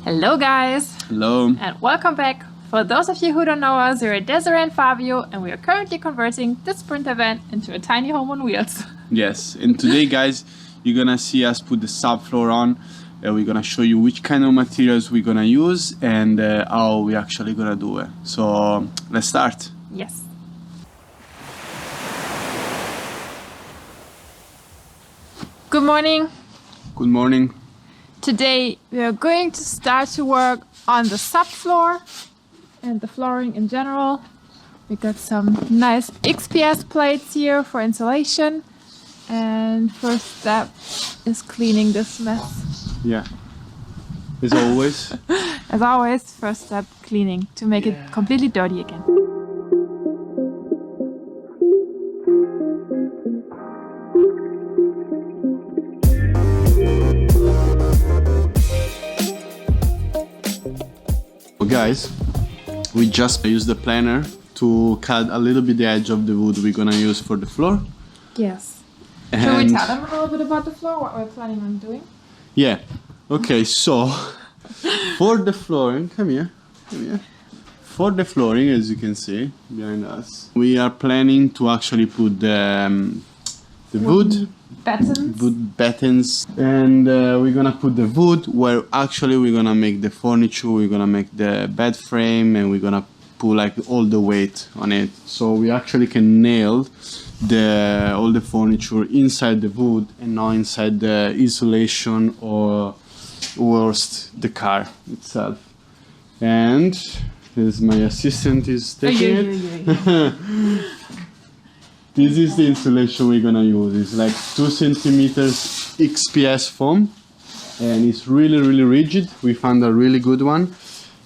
Hello guys! Hello. And welcome back. For those of you who don't know us, we're Desiree and Fabio and we are currently converting this Sprinter van into a tiny home on wheels. Yes, and today guys, you're gonna see us put the subfloor on. We're gonna show you which kind of materials we're gonna use and how we're actually gonna do it. So let's start. Yes. Good morning. Good morning. Today we are going to start to work on the subfloor and the flooring in general. We got some nice XPS plates here for insulation. And first step is cleaning this mess. Yeah. As always. As always, first step cleaning to make it completely dirty again. Guys, we just used the planer to cut a little bit the edge of the wood we're gonna use for the floor. Yes. And Shall we tell them a little bit about the floor, what we're planning on doing? yeah. Okay, so for the flooring, come here. For the flooring, as you can see behind us, we are planning to actually put the wood battens, and we're gonna put the wood where actually we're gonna make the furniture, we're gonna make the bed frame, and we're gonna put like all the weight on it, so we actually can nail all the furniture inside the wood and not inside the insulation or worst the car itself. And here's my assistant is taking it. This is the insulation we're gonna use. It's like 2 centimeters XPS foam, and it's really rigid. We found a really good one,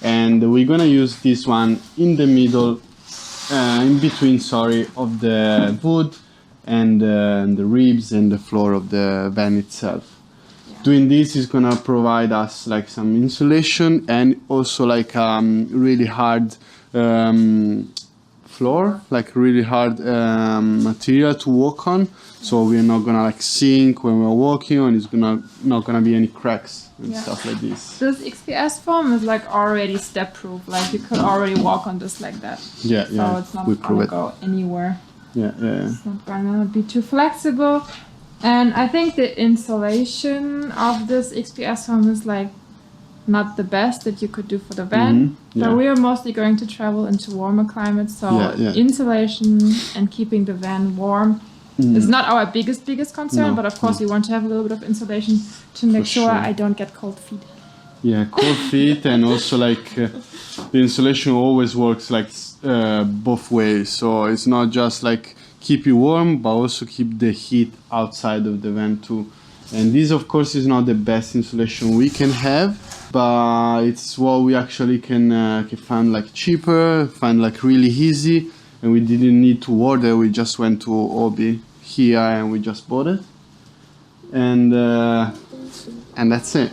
and we're gonna use this one in the middle, in between, of the wood and the ribs and the floor of the van itself. Yeah. Doing this is gonna provide us like some insulation and also like really hard floor, like really hard material to walk on, so we're not gonna like sink when we're walking on. It's not gonna be any cracks and stuff like this. This XPS foam is like already step proof, like you could already walk on this like that. So it's not gonna go anywhere. It's not gonna be too flexible. And I think the insulation of this XPS foam is like not the best that you could do for the van. But we are mostly going to travel into warmer climates, so insulation and keeping the van warm is not our biggest concern, but of course we want to have a little bit of insulation to make sure I don't get cold feet. Yeah, cold feet, and also like the insulation always works like both ways, so it's not just like keep you warm but also keep the heat outside of the van too. And this of course is not the best insulation we can have, but it's what we actually can find like cheaper, find like really easy, and we didn't need to order. We just went to Obi here and we just bought it, and that's it.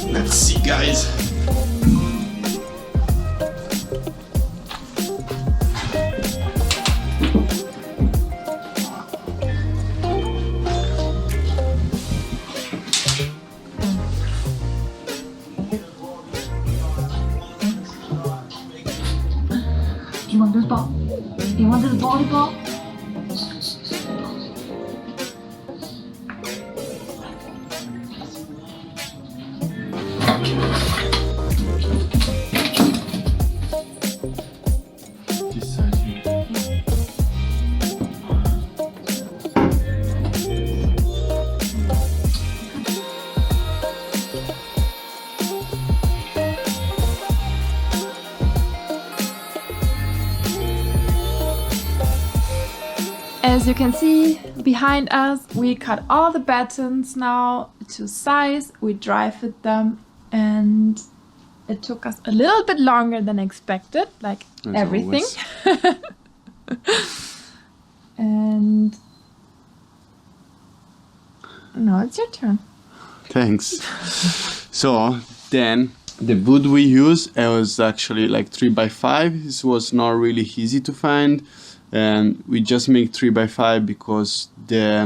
Let's see, guys. Do you want this ball? You want this volleyball? As you can see, behind us. We cut all the battens now to size. We dry fit them, and it took us a little bit longer than expected, like as everything. And now it's your turn. Thanks. So then the wood we use was actually like 3x5. This was not really easy to find, and we just make 3x5 because the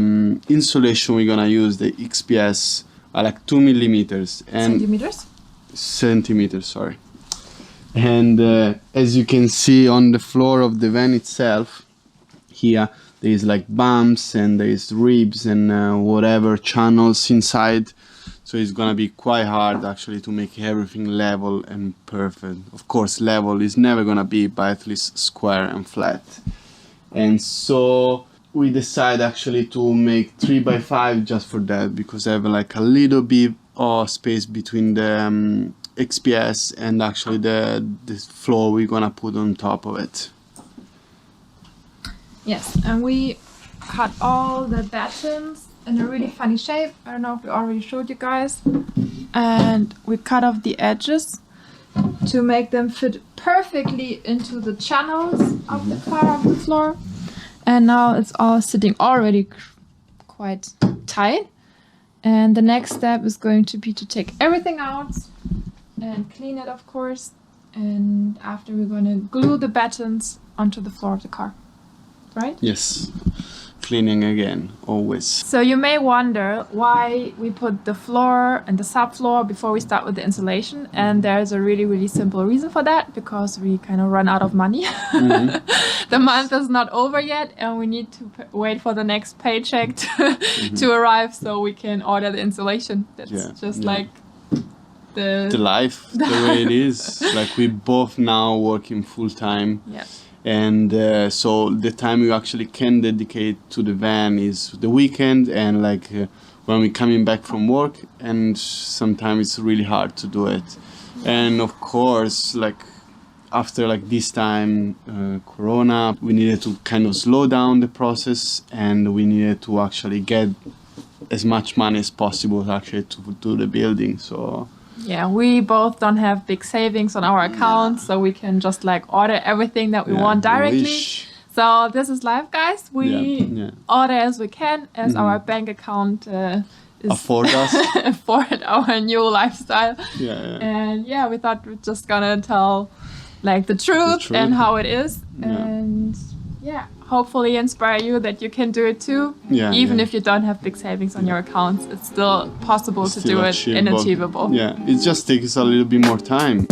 insulation we're gonna use, the XPS, are like 2 millimeters and centimeters, sorry. And as you can see on the floor of the van itself, here there is like bumps and there is ribs and whatever channels inside. So it's gonna be quite hard actually to make everything level and perfect. Of course, level is never gonna be, but at least square and flat. And so we decided actually to make 3x5 just for that, because I have like a little bit of space between the XPS and actually the floor we're gonna put on top of it. Yes, and we cut all the battens in a really funny shape. I don't know if we already showed you guys. And we cut off the edges to make them fit perfectly into the channels of the car, of the floor. And now it's all sitting already quite tight. And the next step is going to be to take everything out and clean it, of course. And after we're going to glue the battens onto the floor of the car. Right? Yes. Cleaning again, always. So you may wonder why we put the floor and the subfloor before we start with the insulation, and there's a really simple reason for that, because we kind of run out of money. The month is not over yet, and we need to wait for the next paycheck to arrive so we can order the insulation. That's like the life, the way it is. Like we both now working full time. Yeah. And so the time you actually can dedicate to the van is the weekend and like when we're coming back from work, and sometimes it's really hard to do it. And of course, like after like this time, Corona, we needed to kind of slow down the process, and we needed to actually get as much money as possible actually to do the building. So yeah, we both don't have big savings on our accounts, so we can just like order everything that we want directly. So this is life, guys. We order as we can, as our bank account is afford our new lifestyle. And we thought we're just gonna tell like the truth and how it is, and hopefully inspire you that you can do it too. Even if you don't have big savings on your accounts, it's still possible to do it and achievable. Yeah, it just takes a little bit more time.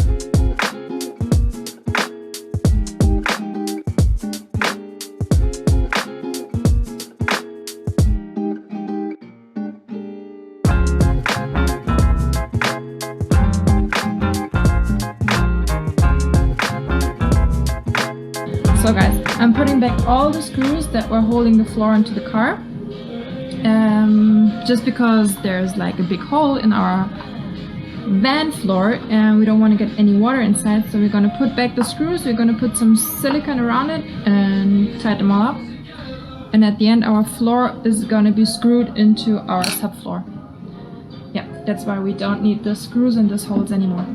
So guys, I'm putting back all the screws that were holding the floor into the car. Just because there's like a big hole in our van floor and we don't want to get any water inside, so we're going to put back the screws. We're going to put some silicone around it and tighten them all up. And at the end, our floor is going to be screwed into our subfloor. Yeah, that's why we don't need the screws in these holes anymore.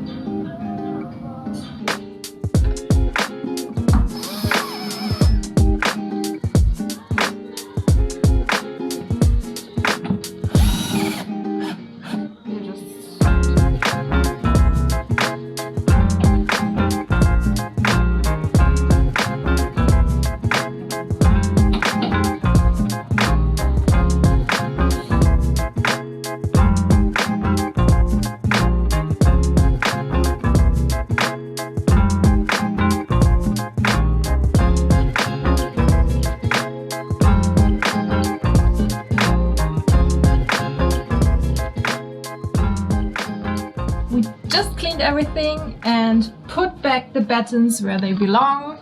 Everything and put back the battens where they belong.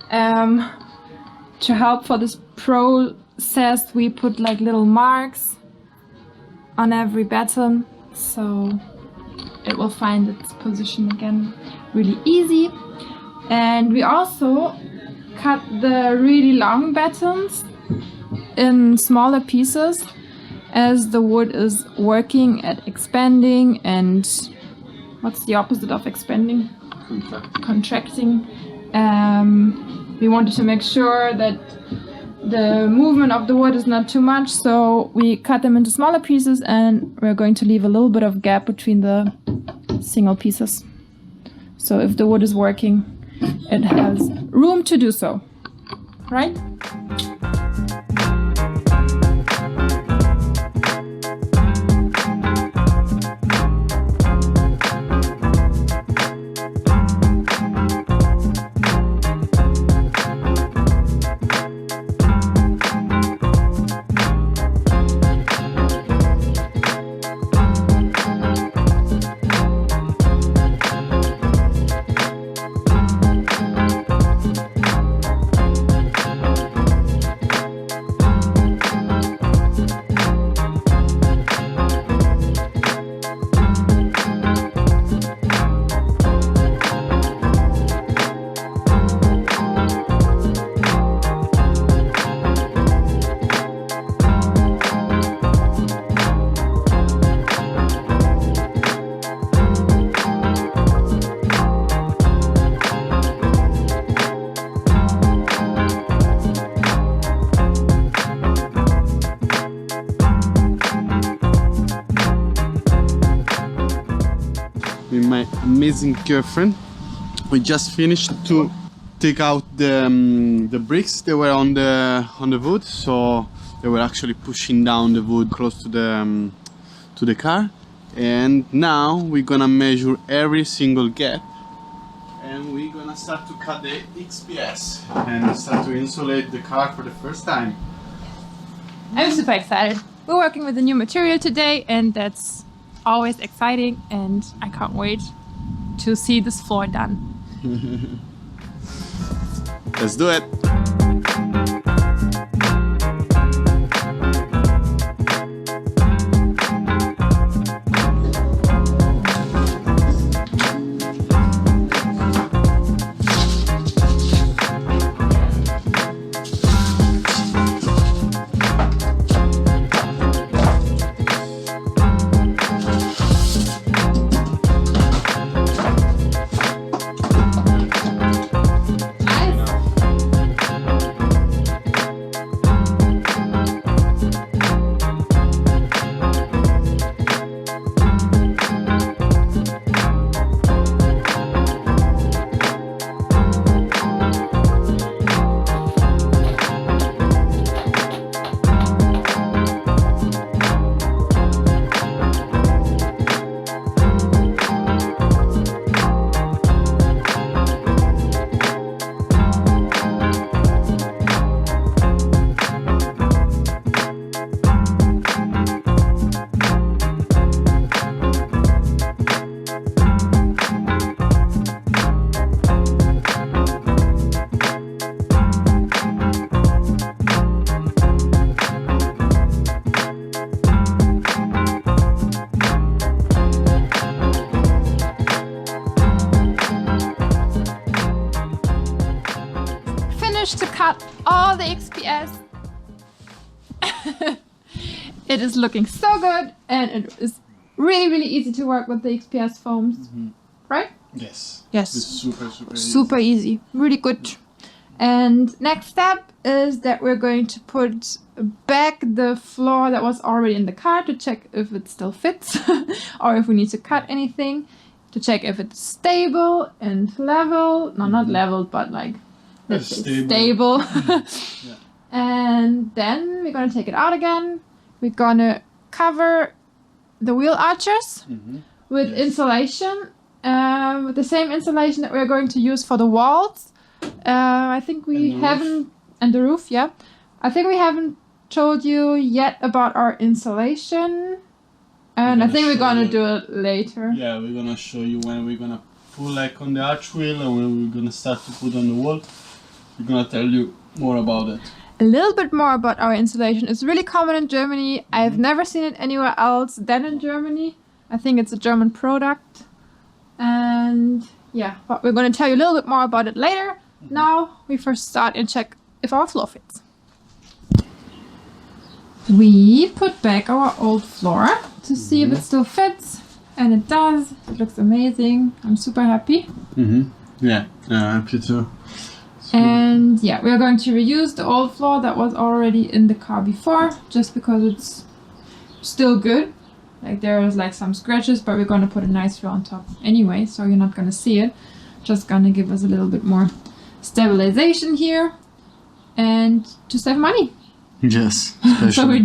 To help for this process, we put like little marks on every batten, so it will find its position again really easy. And we also cut the really long battens in smaller pieces as the wood is working at expanding and what's the opposite of expanding? Contracting. We wanted to make sure that the movement of the wood is not too much, so we cut them into smaller pieces and we're going to leave a little bit of gap between the single pieces. So if the wood is working, it has room to do so, right? With my amazing girlfriend, we just finished to take out the bricks. They were on the wood, so they were actually pushing down the wood close to the car. And now we're gonna measure every single gap, and we're gonna start to cut the XPS and start to insulate the car for the first time. I'm super excited. We're working with a new material today, and that's always exciting, and I can't wait to see this floor done. Let's do it. To cut all the XPS. It is looking so good, and it is really easy to work with the XPS foams, right? Yes. Yes. It's super super easy, really good. And next step is that we're going to put back the floor that was already in the car to check if it still fits or if we need to cut anything, to check if it's stable and level. No, not leveled, but like stable. Yeah. And then we're gonna take it out again. We're gonna cover the wheel arches with insulation, with the same insulation that we're going to use for the walls. I think we haven't, and the roof, yeah. I think we haven't told you yet about our insulation, and I think we're gonna do it later. Yeah, we're gonna show you when we're gonna put like on the arch wheel and when we're gonna start to put on the wall. We're gonna tell you more about it. A little bit more about our insulation. It's really common in Germany. I've never seen it anywhere else than in Germany. I think it's a German product. And yeah, but we're going to tell you a little bit more about it later. Now we first start and check if our floor fits. we put back our old floor to see if it still fits, and it does. It looks amazing. I'm super happy. Yeah, happy too. And yeah, we are going to reuse the old floor that was already in the car before, just because it's still good. Like there was like some scratches, but we're gonna put a nice floor on top anyway, so you're not gonna see it. Just gonna give us a little bit more stabilization here, and to save money. Yes, so we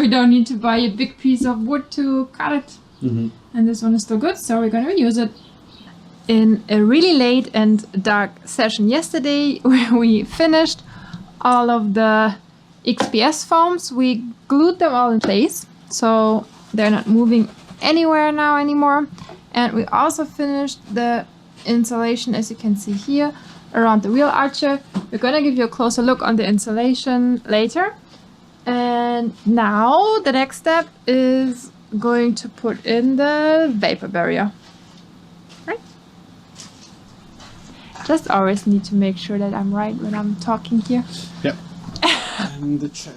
don't need to buy a big piece of wood to cut it. And this one is still good, so we're gonna reuse it. In a really late and dark session yesterday, we finished all of the XPS foams. We glued them all in place, so they're not moving anywhere now anymore. And we also finished the insulation, as you can see here, around the wheel archer. We're gonna give you a closer look on the insulation later. And now the next step is going to put in the vapor barrier. Right? Just always need to make sure that I'm right when I'm talking here. Yep. And the check.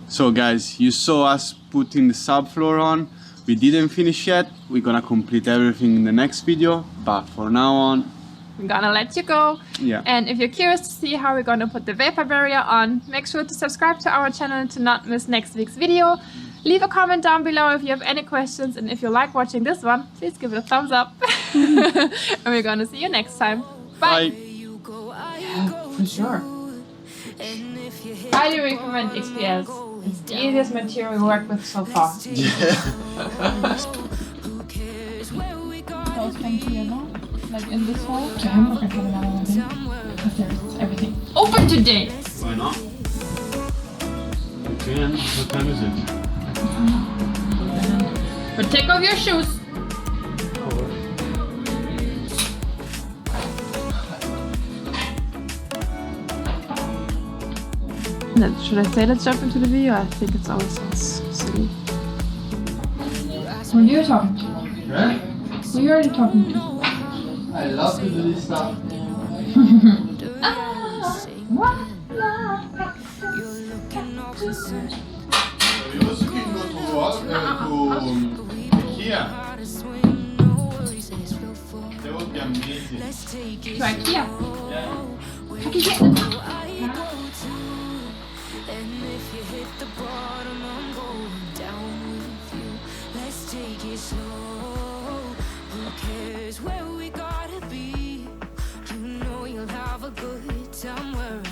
So guys, you saw us putting the subfloor on. We didn't finish yet. We're gonna complete everything in the next video, but for now on, I'm gonna let you go. Yeah. And if you're curious to see how we're gonna put the vapor barrier on, make sure to subscribe to our channel to not miss next week's video. Leave a comment down below if you have any questions, and if you like watching this one, please give it a thumbs up. And we're gonna see you next time. Bye. Yeah, for sure. Highly recommend XPS. It's the easiest material we worked with so far. Those come here, no? Like in this hole? To Hamburg and have another one in. Because there's everything open today! Why not? You can. What time is it? But take off your shoes! Should I say let's jump into the video? I think it's always sounds silly. Who are you talking to? Huh? Who are you already talking to? I love to do this stuff. We also can go to IKEA. That would be amazing. To IKEA? Yeah. How can you get them? And if you hit the bottom, I'm going down with you. Let's take it slow. Who cares where we gotta be? You know you'll have a good time wherever.